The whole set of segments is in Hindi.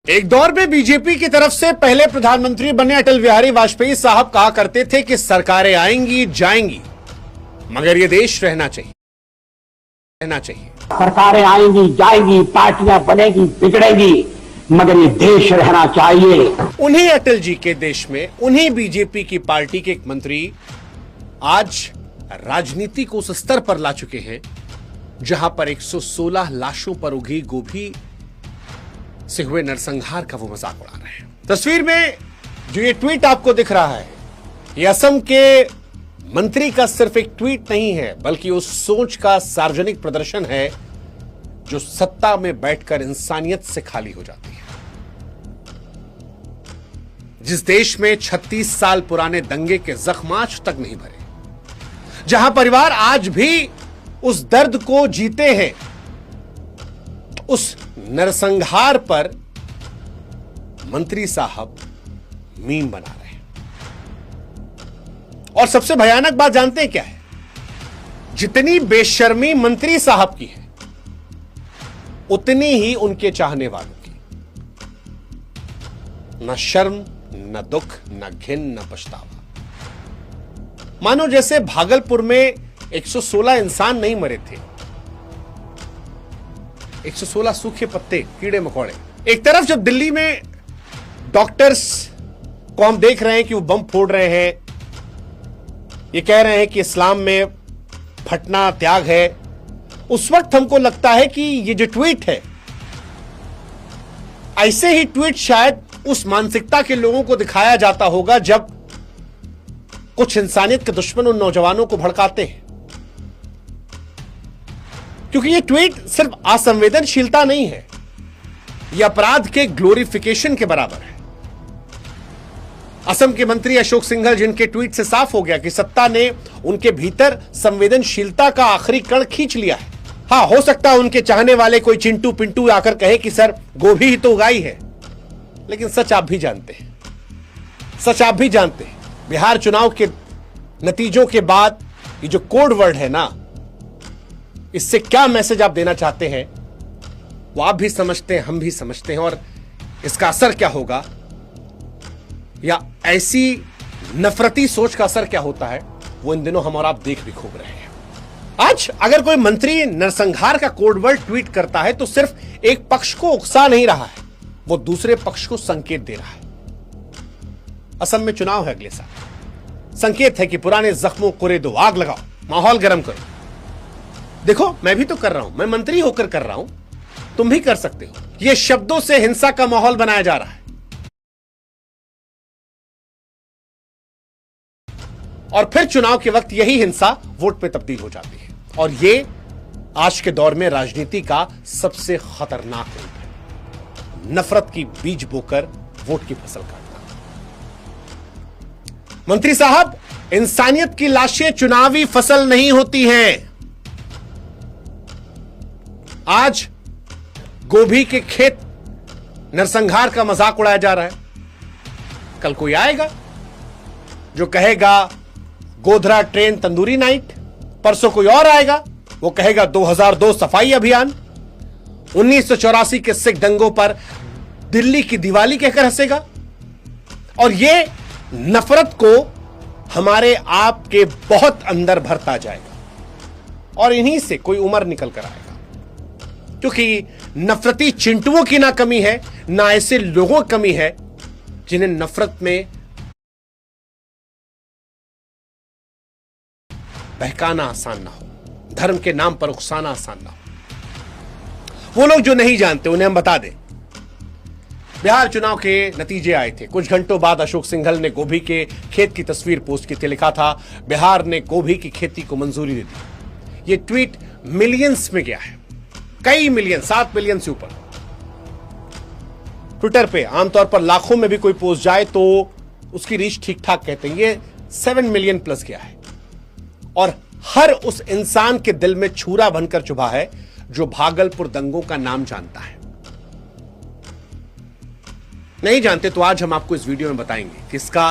एक दौर में बीजेपी की तरफ से पहले प्रधानमंत्री बने अटल बिहारी वाजपेयी साहब कहा करते थे कि सरकारें आएंगी जाएंगी मगर ये देश रहना चाहिए। सरकारें आएंगी जाएंगी, पार्टियां बनेगी बिगड़ेगी, मगर ये देश रहना चाहिए। उन्हीं अटल जी के देश में उन्हीं बीजेपी की पार्टी के एक मंत्री आज राजनीति को उस स्तर पर ला चुके हैं जहां पर 116 लाशों पर उगी गोभी से हुए नरसंहार का वो मजाक उड़ा रहे हैं। तस्वीर में जो ये ट्वीट आपको दिख रहा है, ये असम के मंत्री का सिर्फ एक ट्वीट नहीं है बल्कि उस सोच का सार्वजनिक प्रदर्शन है जो सत्ता में बैठकर इंसानियत से खाली हो जाती है। जिस देश में 36 साल पुराने दंगे के जख्म आज तक नहीं भरे, जहां परिवार आज भी उस दर्द को जीते हैं, उस नरसंहार पर मंत्री साहब मीम बना रहे हैं। और सबसे भयानक बात जानते हैं क्या है? जितनी बेशर्मी मंत्री साहब की है उतनी ही उनके चाहने वालों की। न शर्म, न दुख, न घिन, न पछतावा। मानो जैसे भागलपुर में 116 इंसान नहीं मरे थे, 116 सूखे पत्ते, कीड़े मकोड़े। एक तरफ जब दिल्ली में डॉक्टर्स को हम देख रहे हैं कि वो बम फोड़ रहे हैं, ये कह रहे हैं कि इस्लाम में फटना त्याग है, उस वक्त हमको लगता है कि ये जो ट्वीट है, ऐसे ही ट्वीट शायद उस मानसिकता के लोगों को दिखाया जाता होगा जब कुछ इंसानियत के दुश्मन उन नौजवानों को भड़काते हैं। क्योंकि ये ट्वीट सिर्फ असंवेदनशीलता नहीं है, यह अपराध के ग्लोरिफिकेशन के बराबर है। असम के मंत्री अशोक सिंघल, जिनके ट्वीट से साफ हो गया कि सत्ता ने उनके भीतर संवेदनशीलता का आखिरी कण खींच लिया है। हां, हो सकता है उनके चाहने वाले कोई चिंटू पिंटू आकर कहे कि सर गोभी ही तो उगाई है, लेकिन सच आप भी जानते हैं, बिहार चुनाव के नतीजों के बाद ये जो कोड वर्ड है ना, इससे क्या मैसेज आप देना चाहते हैं वो आप भी समझते हैं, हम भी समझते हैं। और इसका असर क्या होगा या ऐसी नफरती सोच का असर क्या होता है वो इन दिनों हम और आप देख भी खूब रहे हैं। आज अगर कोई मंत्री नरसंहार का कोड वर्ड ट्वीट करता है तो सिर्फ एक पक्ष को उकसा नहीं रहा है, वो दूसरे पक्ष को संकेत दे रहा है। असम में चुनाव है अगले साल, संकेत है कि पुराने जख्मों को रे दो, आग लगाओ, माहौल गर्म करो। देखो, मैं भी तो कर रहा हूं, मैं मंत्री होकर कर रहा हूं, तुम भी कर सकते हो। यह शब्दों से हिंसा का माहौल बनाया जा रहा है और फिर चुनाव के वक्त यही हिंसा वोट पे तब्दील हो जाती है। और यह आज के दौर में राजनीति का सबसे खतरनाक रूप है, नफरत की बीज बोकर वोट की फसल काटना। मंत्री साहब, इंसानियत की लाशें चुनावी फसल नहीं होती हैं। आज गोभी के खेत नरसंहार का मजाक उड़ाया जा रहा है, कल कोई आएगा जो कहेगा गोधरा ट्रेन तंदूरी नाइट, परसों कोई और आएगा वो कहेगा 2002 सफाई अभियान, 1984 के सिख दंगों पर दिल्ली की दिवाली कहकर हंसेगा। और ये नफरत को हमारे आप के बहुत अंदर भरता जाएगा और इन्हीं से कोई उमर निकल कर आएगा। क्योंकि नफरती चिंटुओं की ना कमी है, ना ऐसे लोगों की कमी है जिन्हें नफरत में बहकाना आसान ना हो, धर्म के नाम पर उकसाना आसान ना हो। वो लोग जो नहीं जानते उन्हें हम बता दें, बिहार चुनाव के नतीजे आए थे। कुछ घंटों बाद अशोक सिंघल ने गोभी के खेत की तस्वीर पोस्ट की थी, लिखा था बिहार ने गोभी की खेती को मंजूरी दे दी। यह ट्वीट मिलियंस में गया है, कई मिलियन, 7 मिलियन से ऊपर। ट्विटर पे आमतौर पर लाखों में भी कोई पोस्ट जाए तो उसकी रीच ठीक ठाक कहते हैं, ये 7 मिलियन प्लस गया है। और हर उस इंसान के दिल में छुरा बनकर चुभा है जो भागलपुर दंगों का नाम जानता है। नहीं जानते तो आज हम आपको इस वीडियो में बताएंगे कि इसका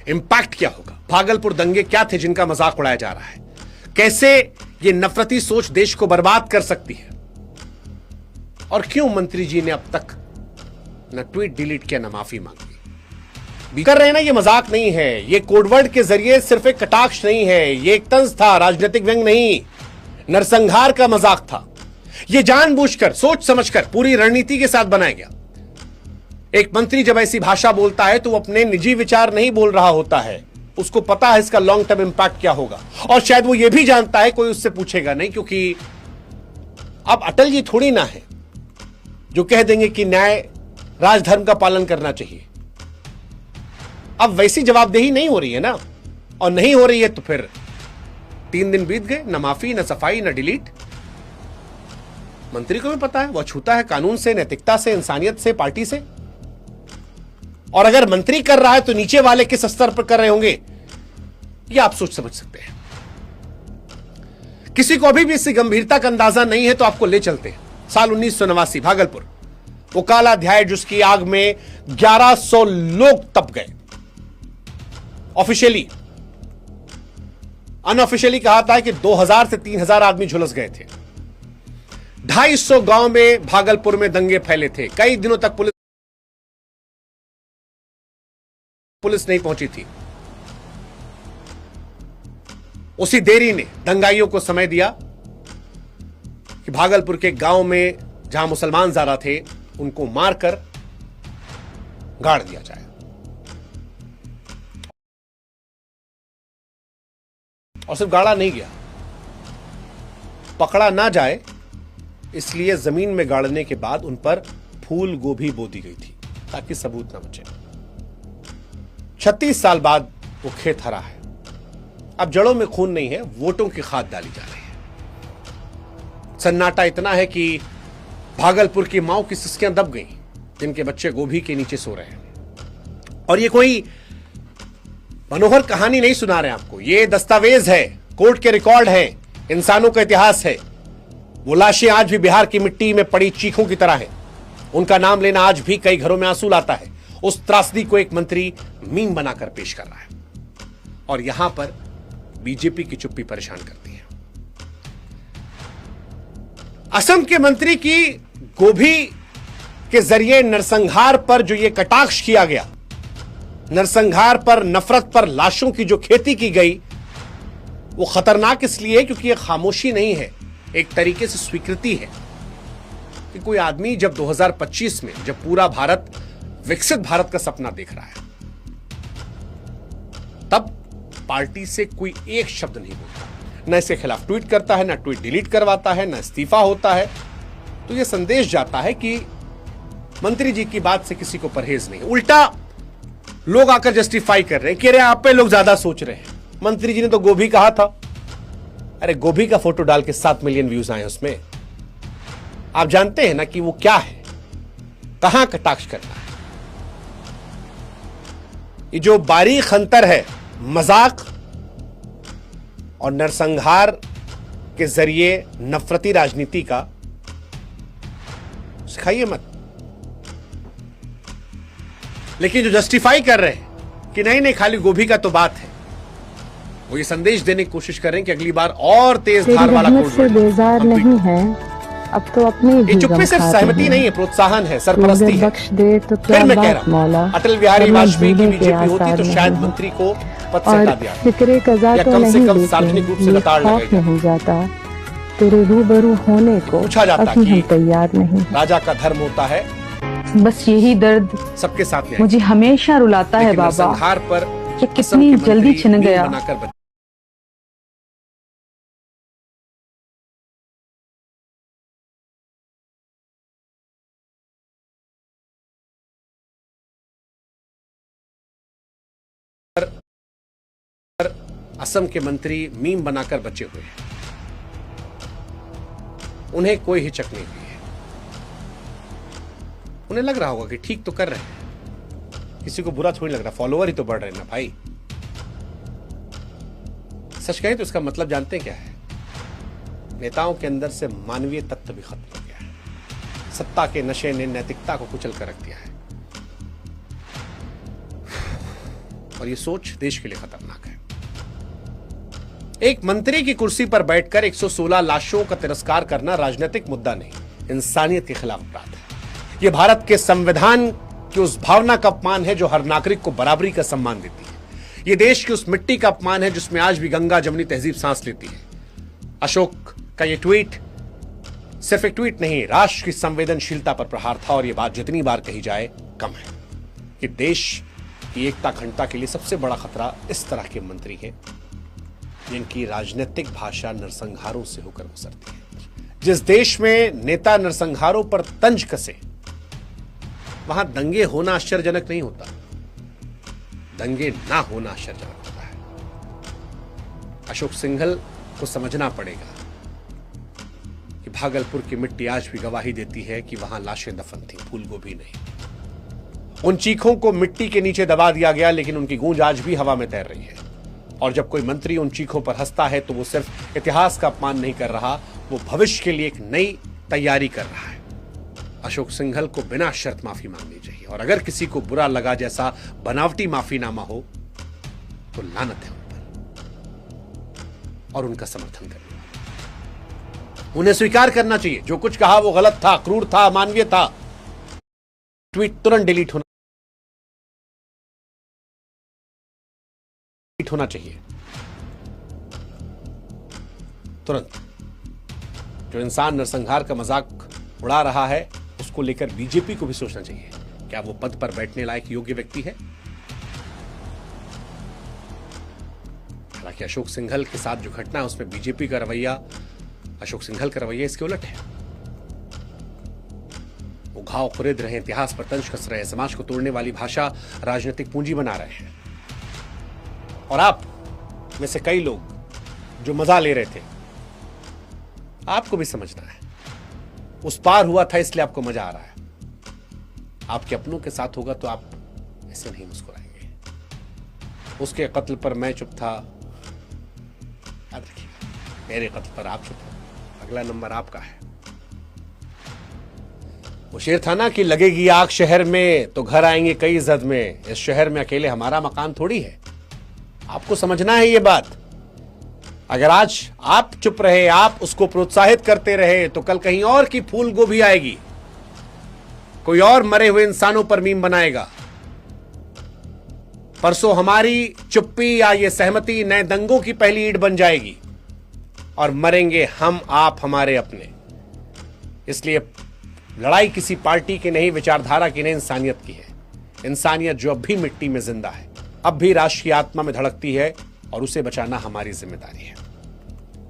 इंपैक्ट क्या होगा। भागलपुर दंगे क्या थे जिनका मजाक उड़ाया जा रहा है, कैसे ये नफरती सोच देश को बर्बाद कर सकती है, और क्यों मंत्री जी ने अब तक न ट्वीट डिलीट किया, न माफी मांगी। कर रहे हैं ना, ये मजाक नहीं है, ये कोडवर्ड के जरिए सिर्फ एक कटाक्ष नहीं है, ये एक तंज था, राजनीतिक व्यंग नहीं, नरसंहार का मजाक था। ये जानबूझकर, सोच समझकर, पूरी रणनीति के साथ बनाया गया। एक मंत्री जब ऐसी भाषा बोलता है तो वो अपने निजी विचार नहीं बोल रहा होता है, उसको पता है इसका लॉन्ग टर्म इंपैक्ट क्या होगा, और शायद वो ये भी जानता है कोई उससे पूछेगा नहीं, क्योंकि अब अटल जी थोड़ी ना है जो कह देंगे कि न्याय राजधर्म का पालन करना चाहिए। अब वैसी जवाबदेही नहीं हो रही है ना, और नहीं हो रही है तो फिर 3 दिन बीत गए, न माफी, न सफाई, न डिलीट। मंत्री को भी पता है वो छूता है कानून से, नैतिकता से, इंसानियत से, पार्टी से। और अगर मंत्री कर रहा है तो नीचे वाले किस स्तर पर कर रहे होंगे ये आप सोच समझ सकते हैं। किसी को अभी भी इसकी गंभीरता का अंदाजा नहीं है तो आपको ले चलते हैं साल 1989 भागलपुर, वो काला अध्याय जिसकी आग में 1100 लोग तप गए। ऑफिशियली, अनऑफिशियली कहा था कि 2000 से 3000 आदमी झुलस गए थे। 250 गांव में भागलपुर में दंगे फैले थे। कई दिनों तक पुलिस नहीं पहुंची थी। उसी देरी ने दंगाइयों को समय दिया कि भागलपुर के गांव में जहां मुसलमान ज्यादा थे उनको मारकर गाड़ दिया जाए। और सिर्फ गाड़ा नहीं गया, पकड़ा ना जाए इसलिए जमीन में गाड़ने के बाद उन पर फूल गोभी बो दी गई थी ताकि सबूत ना बचे। 36 साल बाद वो खेत हरा है। अब जड़ों में खून नहीं है, वोटों की खाद डाली जा रही है। सन्नाटा इतना है कि भागलपुर की माओ की सिसकियां दब गईं, जिनके बच्चे गोभी के नीचे सो रहे हैं। और ये कोई मनोहर कहानी नहीं सुना रहे आपको, ये दस्तावेज है, कोर्ट के रिकॉर्ड है, इंसानों का इतिहास है। वो लाशें आज भी बिहार की मिट्टी में पड़ी चीखों की तरह हैं। उनका नाम लेना आज भी कई घरों में आंसू लाता है। उस त्रासदी को एक मंत्री मीम बनाकर पेश कर रहा है, और यहां पर बीजेपी की चुप्पी परेशान करती है। असम के मंत्री की गोभी के जरिए नरसंहार पर जो ये कटाक्ष किया गया, नरसंहार पर, नफरत पर, लाशों की जो खेती की गई, वो खतरनाक इसलिए क्योंकि ये खामोशी नहीं है, एक तरीके से स्वीकृति है कि कोई आदमी जब 2025 में, जब पूरा भारत विकसित भारत का सपना देख रहा है, तब पार्टी से कोई एक शब्द नहीं बोलता, न इसके खिलाफ ट्वीट करता है, न ट्वीट डिलीट करवाता है, न इस्तीफा होता है। तो यह संदेश जाता है कि मंत्री जी की बात से किसी को परहेज नहीं। उल्टा लोग आकर जस्टिफाई कर रहे हैं कि अरे आप पे लोग ज्यादा सोच रहे हैं, मंत्री जी ने तो गोभी कहा था। अरे गोभी का फोटो डाल के 7 मिलियन व्यूज आए उसमें। आप जानते हैं ना कि वो क्या है, कहां कटाक्ष करना है। ये जो बारीक अंतर है मजाक और नरसंहार के जरिए नफरती राजनीति का, सिखाइए मत। लेकिन जो जस्टिफाई कर रहे हैं कि नहीं नहीं खाली गोभी का तो बात है, वो ये संदेश देने की कोशिश कर रहे हैं कि अगली बार और तेज धार वाला कोड से बेजार नहीं है, अब तो अपने ये चुप्पी सिर्फ सहमति नहीं है, प्रोत्साहन है, सरपरस्ती है। बख्श दे तो फिर मैं कह रहा हूं, अटल बिहारी वाजपेयी की बीजेपी होती तो शायद मंत्री को पद से हटा दिया, फिक्रे कज़ा या तो कम से नहीं, कम सार्वजनिक रूप से लताड़ लगाई जाती। नहीं जाता तेरे रूबरू होने को, पूछा जाता अभी हम कि तैयार नहीं। राजा का धर्म होता है बस यही दर्द सबके साथ में, मुझे हमेशा रुलाता है बाबा, नरसंहार पर कि कितनी जल्दी छिन गया। बनाकर असम के मंत्री मीम बनाकर बचे हुए हैं, उन्हें कोई हिचक नहीं हुई है। उन्हें लग रहा होगा कि ठीक तो कर रहे हैं, किसी को बुरा थोड़ी लग रहा, फॉलोअर ही तो बढ़ रहे हैं ना भाई। सच कहें तो इसका मतलब जानते हैं क्या है? नेताओं के अंदर से मानवीय तत्व भी खत्म हो गया है। सत्ता के नशे ने नैतिकता को कुचल कर रख दिया है, और ये सोच देश के लिए खतरनाक है। एक मंत्री की कुर्सी पर बैठकर 116 लाशों का तिरस्कार करना राजनीतिक मुद्दा नहीं, इंसानियत के खिलाफ अपराध है। यह भारत के संविधान की उस भावना का अपमान है जो हर नागरिक को बराबरी का सम्मान देती है। यह देश की उस मिट्टी का अपमान है जिसमें आज भी गंगा जमुनी तहजीब सांस लेती है। अशोक का यह ट्वीट सिर्फ एक ट्वीट नहीं, राष्ट्र की संवेदनशीलता पर प्रहार था। और यह बात जितनी बार कही जाए कम है कि देश की एकता अखंडता के लिए सबसे बड़ा खतरा इस तरह के मंत्री हैं जिनकी राजनीतिक भाषा नरसंहारों से होकर गुजरती है। जिस देश में नेता नरसंहारों पर तंज कसे, वहां दंगे होना आश्चर्यजनक नहीं होता, दंगे ना होना आश्चर्यजनक होता है। अशोक सिंघल को समझना पड़ेगा कि भागलपुर की मिट्टी आज भी गवाही देती है कि वहां लाशें दफन थी, फूलगोभी नहीं। उन चीखों को मिट्टी के नीचे दबा दिया गया, लेकिन उनकी गूंज आज भी हवा में तैर रही है। और जब कोई मंत्री उन चीखों पर हंसता है तो वो सिर्फ इतिहास का अपमान नहीं कर रहा, वो भविष्य के लिए एक नई तैयारी कर रहा है। अशोक सिंघल को बिना शर्त माफी मांगनी चाहिए, और अगर किसी को बुरा लगा जैसा बनावटी माफीनामा हो तो लानत है उन पर और उनका समर्थन करने वाला। उन्हें स्वीकार करना चाहिए जो कुछ कहा वो गलत था, क्रूर था, अमानवीय था। ट्वीट तुरंत डिलीट होना चाहिए, तुरंत। जो इंसान नरसंहार का मजाक उड़ा रहा है उसको लेकर बीजेपी को भी सोचना चाहिए, क्या वो पद पर बैठने लायक योग्य व्यक्ति है? हालांकि अशोक सिंघल के साथ जो घटना है उसमें बीजेपी का रवैया, अशोक सिंघल का रवैया इसके उलट है। वो घाव खुरेद रहे हैं, इतिहास पर तंज कस रहे हैं, समाज को तोड़ने वाली भाषा राजनीतिक पूंजी बना रहे हैं। और आप में से कई लोग जो मजा ले रहे थे, आपको भी समझना है, उस पार हुआ था इसलिए आपको मजा आ रहा है। आपके अपनों के साथ होगा तो आप ऐसे नहीं मुस्कुराएंगे। उसके कत्ल पर मैं चुप था, याद रखिएगा, मेरे कत्ल पर आप चुप हो, अगला नंबर आपका है। वो शेर था ना कि लगेगी आग शहर में तो घर आएंगे कई जद में। इस शहर में अकेले हमारा मकान थोड़ी है, आपको समझना है ये बात। अगर आज आप चुप रहे, आप उसको प्रोत्साहित करते रहे, तो कल कहीं और की फूल गोभी आएगी, कोई और मरे हुए इंसानों पर मीम बनाएगा। परसों हमारी चुप्पी या ये सहमति नए दंगों की पहली ईंट बन जाएगी और मरेंगे हम, आप, हमारे अपने। इसलिए लड़ाई किसी पार्टी की नहीं, विचारधारा की नहीं, इंसानियत की है। इंसानियत जो अब भी मिट्टी में जिंदा है, अब भी राष्ट्र की आत्मा में धड़कती है, और उसे बचाना हमारी जिम्मेदारी है।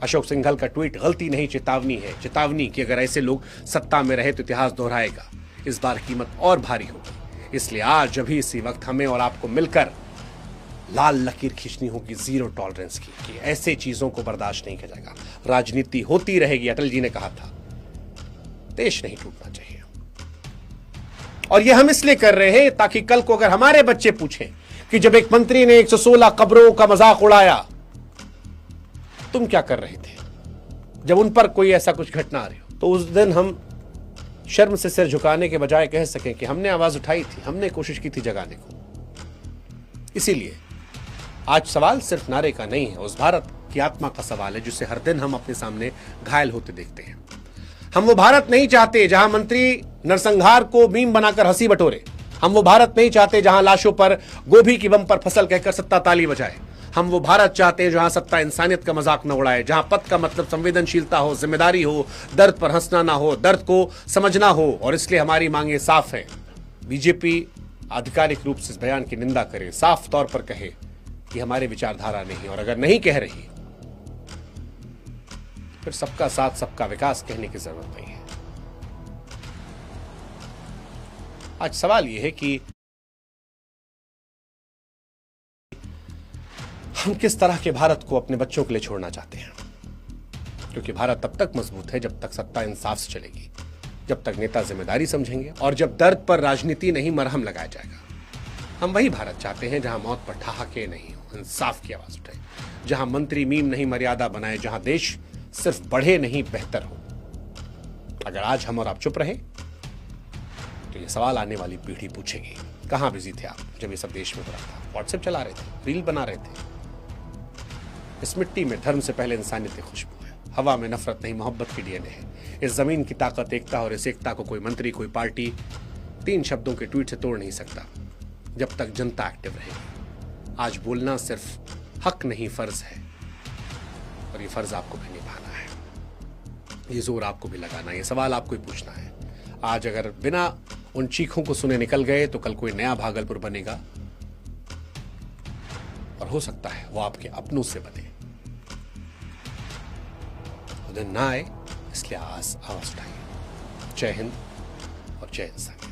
अशोक सिंघल का ट्वीट गलती नहीं, चेतावनी है। चेतावनी कि अगर ऐसे लोग सत्ता में रहे तो इतिहास दोहराएगा, इस बार कीमत और भारी होगी। इसलिए आज अभी इसी वक्त हमें और आपको मिलकर लाल लकीर खींचनी होगी, जीरो टॉलरेंस की, कि ऐसे चीजों को बर्दाश्त नहीं किया जाएगा। राजनीति होती रहेगी, अटल जी ने कहा था, देश नहीं टूटना चाहिए। और यह हम इसलिए कर रहे हैं ताकि कल को अगर हमारे बच्चे पूछें कि जब एक मंत्री ने 116 कब्रों का मजाक उड़ाया, तुम क्या कर रहे थे, जब उन पर कोई ऐसा कुछ घटना आ रही हो, तो उस दिन हम शर्म से सिर झुकाने के बजाय कह सकें कि हमने आवाज उठाई थी, हमने कोशिश की थी जगाने को। इसीलिए आज सवाल सिर्फ नारे का नहीं है, उस भारत की आत्मा का सवाल है जिसे हर दिन हम अपने सामने घायल होते देखते हैं। हम वो भारत नहीं चाहते जहां मंत्री नरसंहार को मीम बनाकर हंसी बटोरे। हम वो भारत नहीं चाहते जहां लाशों पर गोभी की बम पर फसल कहकर सत्ता ताली बजाए। हम वो भारत चाहते हैं जहां सत्ता इंसानियत का मजाक न उड़ाए, जहां पद का मतलब संवेदनशीलता हो, जिम्मेदारी हो, दर्द पर हंसना ना हो, दर्द को समझना हो। और इसलिए हमारी मांगे साफ है, बीजेपी आधिकारिक रूप से इस बयान की निंदा करे, साफ तौर पर कहे कि हमारी विचारधारा नहीं, और अगर नहीं कह रही फिर सबका साथ सबका विकास कहने की जरूरत नहीं है। आज सवाल यह है कि हम किस तरह के भारत को अपने बच्चों के लिए छोड़ना चाहते हैं, क्योंकि भारत तब तक मजबूत है जब तक सत्ता इंसाफ से चलेगी, जब तक नेता जिम्मेदारी समझेंगे, और जब दर्द पर राजनीति नहीं मरहम लगाया जाएगा। हम वही भारत चाहते हैं जहां मौत पर ठहाके नहीं हो, इंसाफ की आवाज उठे, जहां मंत्री मीम नहीं मर्यादा बनाए, जहां देश सिर्फ बढ़े नहीं बेहतर हो। अगर आज हम और आप चुप रहे तो ये सवाल आने वाली पीढ़ी पूछेगी, कहां बिजी थे आप जब ये सब देश में हो रहा था? व्हाट्सएप चला रहे थे, रील बना रहे थे। इस मिट्टी में धर्म से पहले इंसानियत की खुशबू है। हवा में नफरत नहीं, मोहब्बत की डीएनए है। इस जमीन की ताकत एकता, और इस एकता को कोई मंत्री, कोई पार्टी 3 शब्दों के ट्वीट से तोड़ नहीं सकता जब तक जनता एक्टिव रहेगी। आज बोलना सिर्फ हक नहीं, फर्ज है, और ये फर्ज आपको भी निभाना है। ये जोर आपको भी लगाना है, ये सवाल आपको ही पूछना है। आज अगर बिना उन चीखों को सुने निकल गए तो कल कोई नया भागलपुर बनेगा, और हो सकता है वो आपके अपनों से बने। वो दिन ना आए, इसलिए आवाज उठाइए। जय हिंद और जय इंसानियत।